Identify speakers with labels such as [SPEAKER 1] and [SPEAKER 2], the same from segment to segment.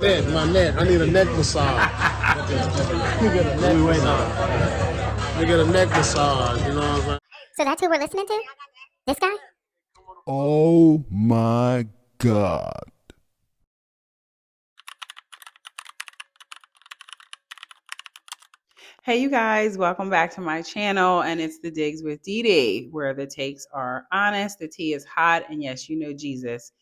[SPEAKER 1] My neck. I need a neck massage. Let me get a neck massage. Let me get a neck massage. You know what I'm saying?
[SPEAKER 2] So that's who we're listening to? This guy?
[SPEAKER 3] Oh my God.
[SPEAKER 4] Hey, you guys, welcome back to my channel. And it's the Digs with Dee Dee, where the takes are honest, the tea is hot, and yes, you know Jesus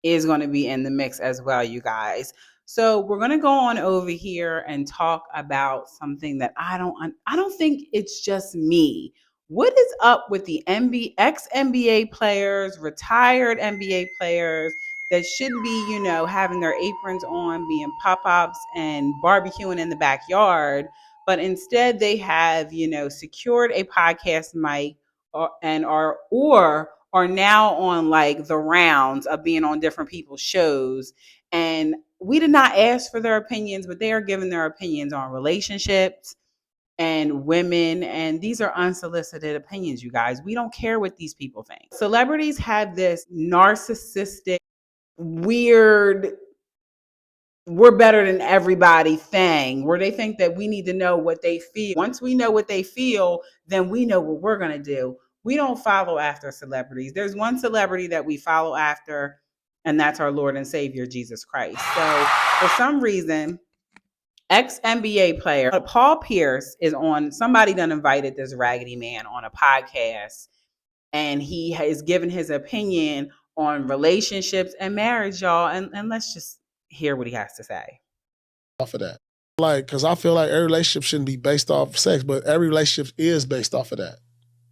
[SPEAKER 4] is going to be in the mix as well, you guys. So we're going to go on over here and talk about something that I don't think it's just me. What is up with the ex-NBA players, retired NBA players that should be, having their aprons on, being pop-ups and barbecuing in the backyard, but instead they have, secured a podcast mic or are now on like the rounds of being on different people's shows. And we did not ask for their opinions, but they are giving their opinions on relationships and women. And these are unsolicited opinions, you guys. We don't care what these people think. Celebrities have this narcissistic, weird, we're better than everybody thing where they think that we need to know what they feel. Once we know what they feel, then we know what we're going to do. We don't follow after celebrities. There's one celebrity that we follow after, and that's our Lord and Savior, Jesus Christ. So for some reason, ex-NBA player Paul Pierce is on, somebody done invited this raggedy man on a podcast, and he has given his opinion on relationships and marriage, y'all. And let's just hear what he has to say.
[SPEAKER 1] Off of that. Like, because I feel like every relationship shouldn't be based off of sex, but every relationship is based off of that.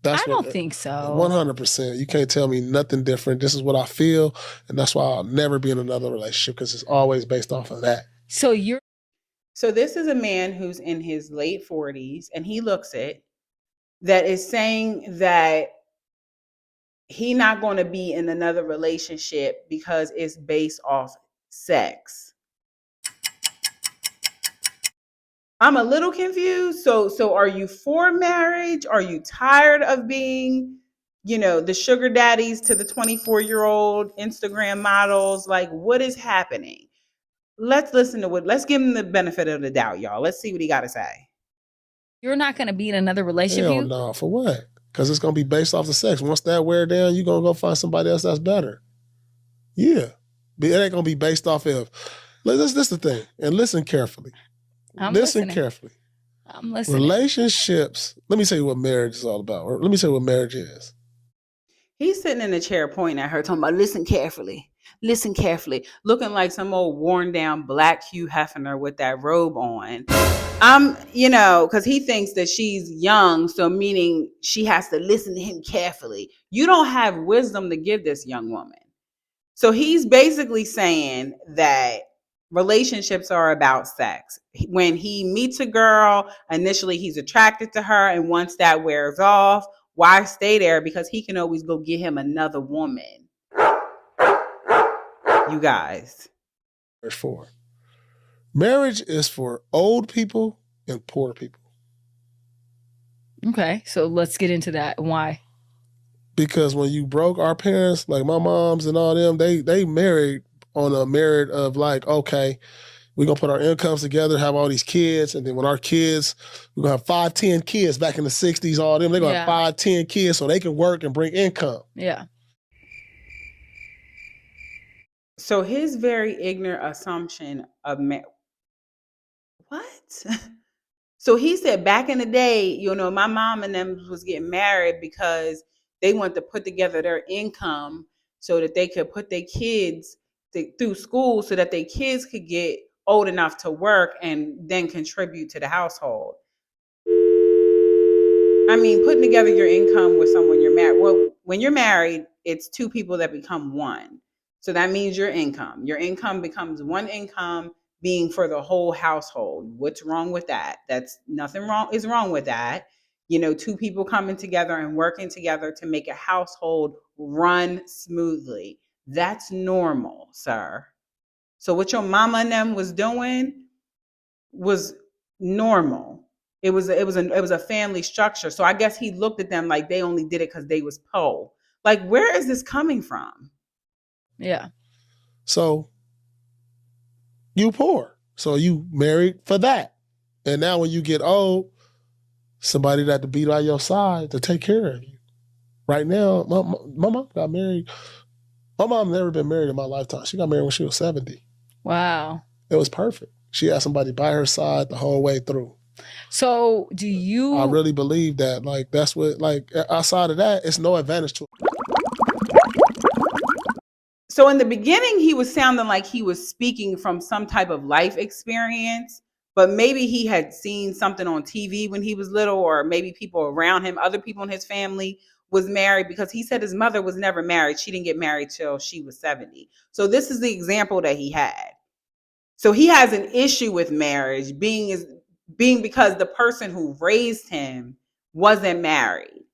[SPEAKER 5] I don't think so.
[SPEAKER 1] 100%. You can't tell me nothing different. This is what I feel, and that's why I'll never be in another relationship, because it's always based off of that.
[SPEAKER 4] So this is a man who's in his late 40s, and he looks it, that is saying that he not going to be in another relationship because it's based off sex. I'm a little confused. So are you for marriage? Are you tired of being, the sugar daddies to the 24-year-old Instagram models? Like, what is happening? Let's listen to let's give him the benefit of the doubt, y'all. Let's see what he got to say.
[SPEAKER 5] You're not going to be in another relationship?
[SPEAKER 1] Hell no. For what? Because it's going to be based off the sex. Once that wear down, you're going to go find somebody else that's better. Yeah. But it ain't going to be based off of, this is the thing. And listen carefully. Listen carefully.
[SPEAKER 5] I'm listening.
[SPEAKER 1] Relationships, let me tell you what marriage is all about. Or let me tell you what marriage is.
[SPEAKER 4] He's sitting in a chair pointing at her, talking about, listen carefully, looking like some old worn down black Hugh Hefner with that robe on. Because he thinks that she's young, so meaning she has to listen to him carefully. You don't have wisdom to give this young woman. So he's basically saying that relationships are about sex. When he meets a girl, initially he's attracted to her, and once that wears off, why stay there? Because he can always go get him another woman. You guys.
[SPEAKER 1] Marriage is for old people and poor people.
[SPEAKER 5] Okay, so let's get into that. Why?
[SPEAKER 1] Because when you broke, our parents, like my moms and all them, they married on a merit of like, okay, we're going to put our incomes together, have all these kids, and then when our kids, we're going to have 5, 10 kids. Back in the 60s, all them, they're going to have 5, 10 kids so they can work and bring income.
[SPEAKER 5] Yeah.
[SPEAKER 4] So his very ignorant assumption of what? So he said back in the day, my mom and them was getting married because they wanted to put together their income so that they could put their kids through school so that their kids could get old enough to work and then contribute to the household. I mean, putting together your income with someone you're married. Well, when you're married, it's two people that become one. So that means your income. Your income becomes one income being for the whole household. What's wrong with that? That's nothing wrong is wrong with that. Two people coming together and working together to make a household run smoothly. That's normal, sir. So what your mama and them was doing was normal. It was a family structure. So I guess he looked at them like they only did it because they was poor. Like, where is this coming from?
[SPEAKER 5] Yeah.
[SPEAKER 1] So you poor. So you married for that. And now when you get old, somebody that to be by your side to take care of you. Right now, my mom got married. My mom never been married in my lifetime. She got married when she was 70.
[SPEAKER 5] Wow.
[SPEAKER 1] It was perfect. She had somebody by her side the whole way through.
[SPEAKER 5] So do you...
[SPEAKER 1] I really believe that. Like, that's what, like, outside of that, it's no advantage to it.
[SPEAKER 4] So in the beginning, he was sounding like he was speaking from some type of life experience, but maybe he had seen something on TV when he was little, or maybe people around him, other people in his family was married, because he said his mother was never married. She didn't get married till she was 70. So this is the example that he had. So he has an issue with marriage being because the person who raised him wasn't married.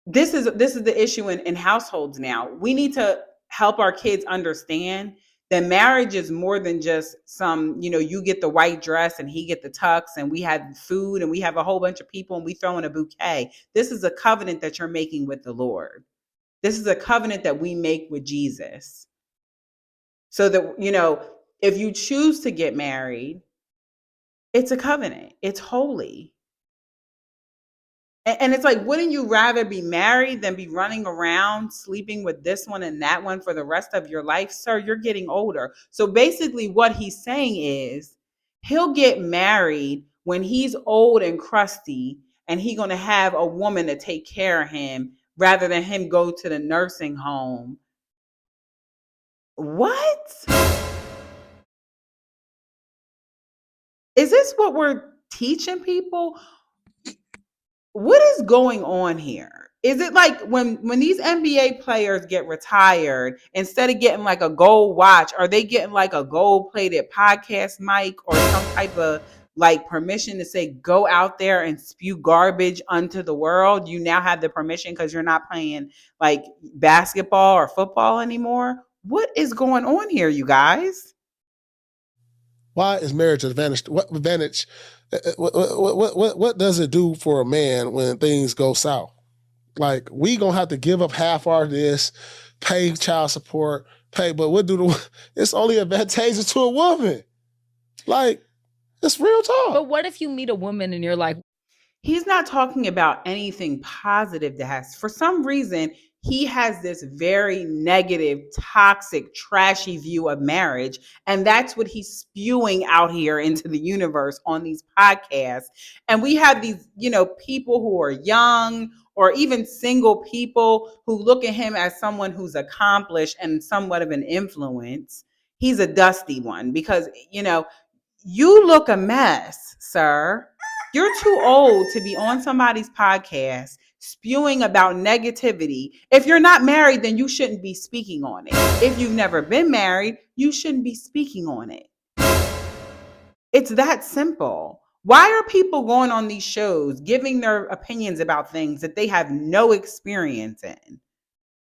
[SPEAKER 4] This is the issue in households now. We need to help our kids understand that marriage is more than just some, you get the white dress and he get the tux and we have food and we have a whole bunch of people and we throw in a bouquet. This is a covenant that you're making with the Lord. This is a covenant that we make with Jesus. So that, if you choose to get married, it's a covenant. It's holy. And it's like, wouldn't you rather be married than be running around sleeping with this one and that one for the rest of your life? Sir, you're getting older. So basically what he's saying is he'll get married when he's old and crusty and he's going to have a woman to take care of him rather than him go to the nursing home. What? Is this what we're teaching people? What is going on here? Is it like when these NBA players get retired, instead of getting like a gold watch, are they getting like a gold plated podcast mic or some type of like permission to say, go out there and spew garbage unto the world? You now have the permission because you're not playing like basketball or football anymore. What is going on here, you guys?
[SPEAKER 1] Why is marriage advantage? What advantage? What does it do for a man when things go south? Like, we gonna have to give up half our this, pay child support, but what do it's only advantageous to a woman. Like, it's real talk.
[SPEAKER 5] But what if you meet a woman and you're like...
[SPEAKER 4] He's not talking about anything positive that has, for some reason, he has this very negative, toxic, trashy view of marriage. And that's what he's spewing out here into the universe on these podcasts. And we have these, people who are young or even single people who look at him as someone who's accomplished and somewhat of an influence. He's a dusty one because, you look a mess, sir. You're too old to be on somebody's podcast spewing about negativity. If you're not married, then you shouldn't be speaking on it. If you've never been married, you shouldn't be speaking on it. It's that simple. Why are people going on these shows giving their opinions about things that they have no experience in?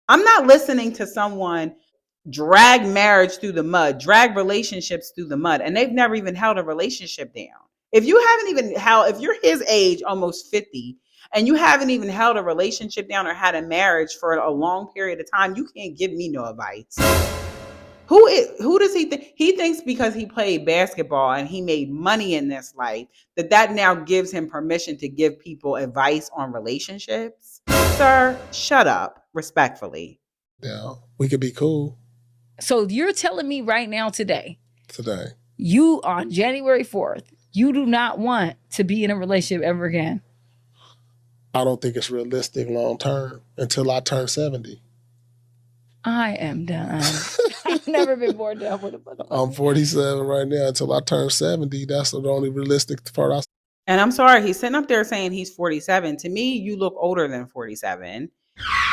[SPEAKER 4] I'm not listening to someone drag marriage through the mud, drag relationships through the mud, and they've never even held a relationship down. If you're his age, almost 50, and you haven't even held a relationship down or had a marriage for a long period of time, you can't give me no advice. Who does he think? He thinks because he played basketball and he made money in this life, that now gives him permission to give people advice on relationships. Sir, shut up, respectfully.
[SPEAKER 1] Yeah, we could be cool.
[SPEAKER 5] So you're telling me right now today,
[SPEAKER 1] you
[SPEAKER 5] on January 4th, you do not want to be in a relationship ever again?
[SPEAKER 1] I don't think it's realistic long term until I turn 70.
[SPEAKER 5] I am done. I've never been more done with a motherfucker.
[SPEAKER 1] I'm 47 right now. Until I turn 70, that's the only realistic part.
[SPEAKER 4] And I'm sorry, he's sitting up there saying he's 47. To me, you look older than 47.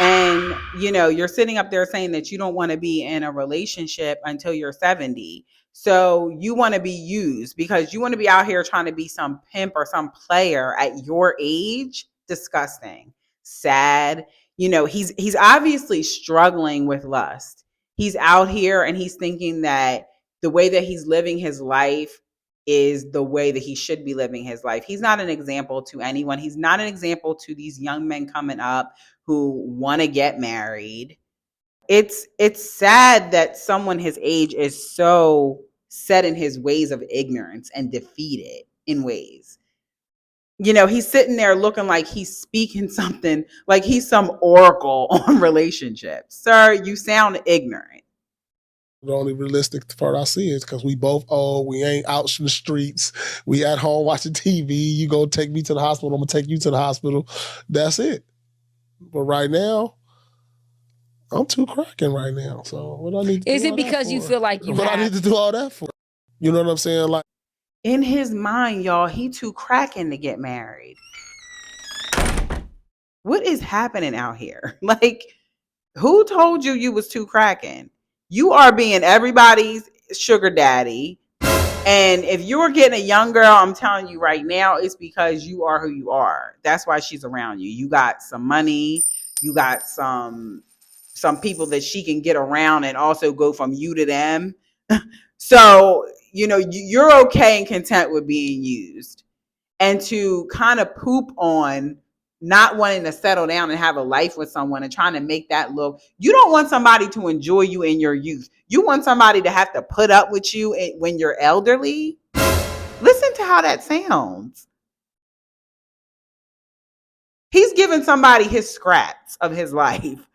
[SPEAKER 4] And, you're sitting up there saying that you don't want to be in a relationship until you're 70. So you want to be used because you want to be out here trying to be some pimp or some player at your age. Disgusting. Sad. He's obviously struggling with lust. He's out here and he's thinking that the way that he's living his life is the way that he should be living his life. He's not an example to anyone. He's not an example to these young men coming up who want to get married. it's sad that someone his age is so set in his ways of ignorance and defeated in ways. He's sitting there looking like he's speaking something, like he's some oracle on relationships. Sir, you sound ignorant.
[SPEAKER 1] The only realistic part I see is because we both old, we ain't out in the streets, we at home watching TV. You go take me to the hospital, I'm gonna take you to the hospital. That's it. But right now, I'm too cracking right now. So what I need to
[SPEAKER 5] Is
[SPEAKER 1] do
[SPEAKER 5] it
[SPEAKER 1] all that
[SPEAKER 5] because you
[SPEAKER 1] for?
[SPEAKER 5] feel like you
[SPEAKER 1] What I need to do all that for? You know what I'm saying? Like,
[SPEAKER 4] in his mind, y'all, he too cracking to get married. What is happening out here? Like, who told you was too cracking? You are being everybody's sugar daddy. And if you're getting a young girl, I'm telling you right now, it's because you are who you are. That's why she's around you. You got some money. You got some people that she can get around and also go from you to them. So, you're okay and content with being used. And to kind of poop on not wanting to settle down and have a life with someone and trying to make that look, you don't want somebody to enjoy you in your youth. You want somebody to have to put up with you when you're elderly. Listen to how that sounds. He's giving somebody his scraps of his life.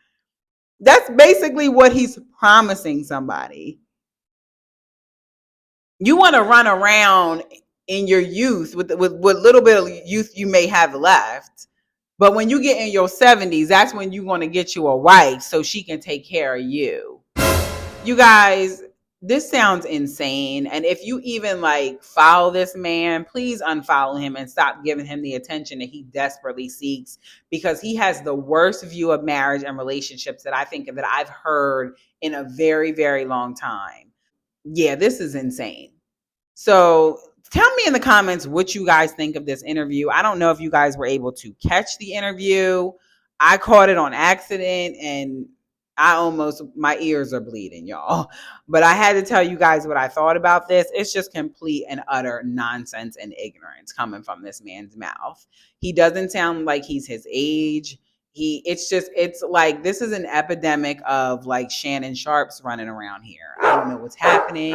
[SPEAKER 4] That's basically what he's promising somebody. You want to run around in your youth with what little bit of youth you may have left. But when you get in your 70s, that's when you want to get you a wife so she can take care of you. You guys, this sounds insane. And if you even follow this man, please unfollow him and stop giving him the attention that he desperately seeks, because he has the worst view of marriage and relationships that I think that I've heard in a very, very long time. Yeah, this is insane. So tell me in the comments what you guys think of this interview. I don't know if you guys were able to catch the interview. I caught it on accident and my ears are bleeding, y'all. But I had to tell you guys what I thought about this. It's just complete and utter nonsense and ignorance coming from this man's mouth. He doesn't sound like he's his age. It's like this is an epidemic of Shannon Sharps running around here. I don't know what's happening,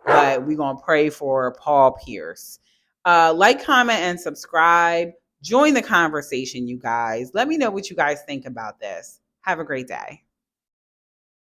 [SPEAKER 4] but we're going to pray for Paul Pierce. Like, comment, and subscribe. Join the conversation, you guys. Let me know what you guys think about this. Have a great day.